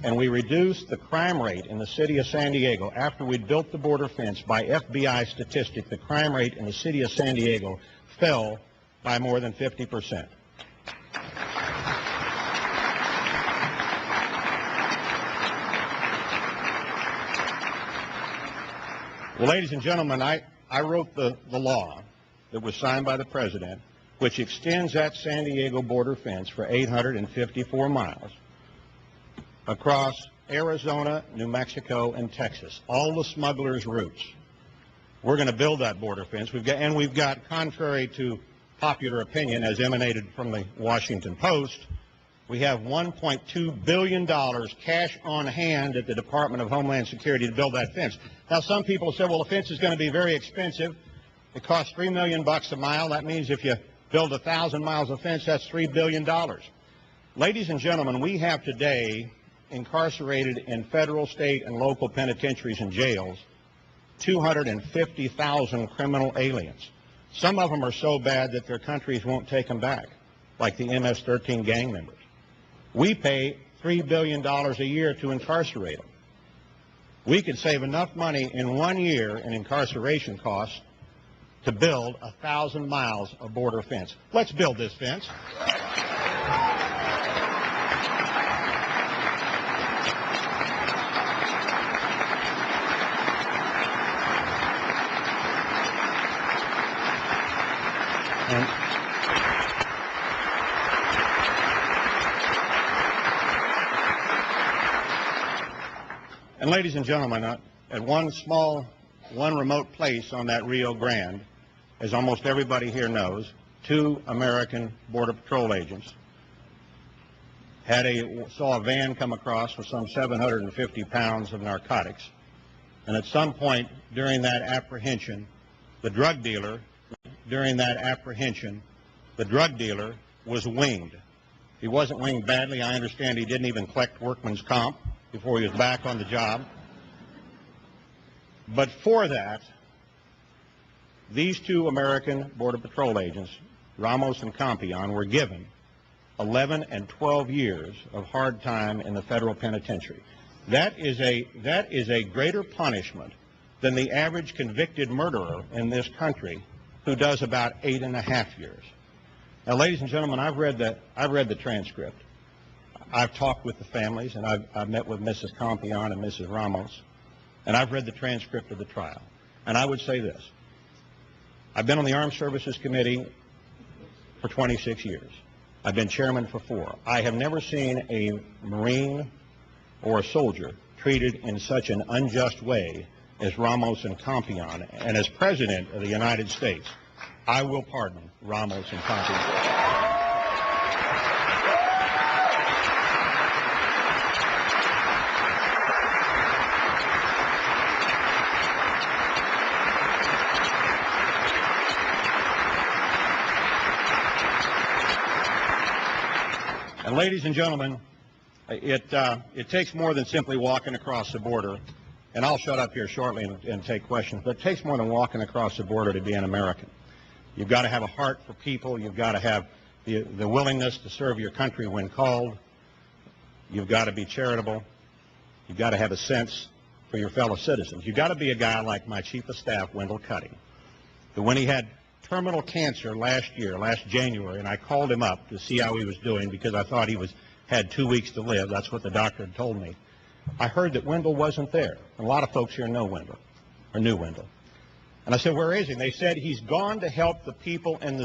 and we reduced the crime rate in the city of San Diego after we'd built the border fence. By FBI statistic, the crime rate in the city of San Diego fell by more than 50%. Well, ladies and gentlemen, I wrote the law that was signed by the President, which extends that San Diego border fence for 854 miles across Arizona, New Mexico, and Texas, all the smugglers' routes. We're going to build that border fence. We've got, contrary to popular opinion, as emanated from the Washington Post, we have $1.2 billion cash on hand at the Department of Homeland Security to build that fence. Now, some people say, well, the fence is going to be very expensive. It costs $3 million a mile. That means if you build 1,000 miles of fence, that's $3 billion. Ladies and gentlemen, we have today incarcerated in federal, state, and local penitentiaries and jails 250,000 criminal aliens. Some of them are so bad that their countries won't take them back, like the MS-13 gang members. We pay $3 billion a year to incarcerate them. We could save enough money in 1 year in incarceration costs to build 1,000 miles of border fence. Let's build this fence. And ladies and gentlemen, at one remote place on that Rio Grande, as almost everybody here knows, 2 American Border Patrol agents saw a van come across with some 750 pounds of narcotics. And at some point during that apprehension, the drug dealer was winged. He wasn't winged badly. I understand he didn't even collect workman's comp before he was back on the job. But for that, these 2 American Border Patrol agents, Ramos and Campion, were given 11 and 12 years of hard time in the federal penitentiary. That is a greater punishment than the average convicted murderer in this country, who does about 8.5 years. Now, ladies and gentlemen, I've read the transcript. I've talked with the families, and I've met with Mrs. Campion and Mrs. Ramos, and I've read the transcript of the trial. And I would say this. I've been on the Armed Services Committee for 26 years. I've been chairman for 4. I have never seen a Marine or a soldier treated in such an unjust way as Ramos and Campion. And as President of the United States, I will pardon Ramos and Campion. And ladies and gentlemen, it takes more than simply walking across the border, and I'll shut up here shortly and take questions, but it takes more than walking across the border to be an American. You've got to have a heart for people. You've got to have the willingness to serve your country when called. You've got to be charitable. You've got to have a sense for your fellow citizens. You've got to be a guy like my Chief of Staff, Wendell Cutting, who when he had terminal cancer last January, and I called him up to see how he was doing because I thought he had 2 weeks to live. That's what the doctor had told me. I heard that Wendell wasn't there. And a lot of folks here know Wendell, or knew Wendell. And I said, where is he? And they said, he's gone to help the people in the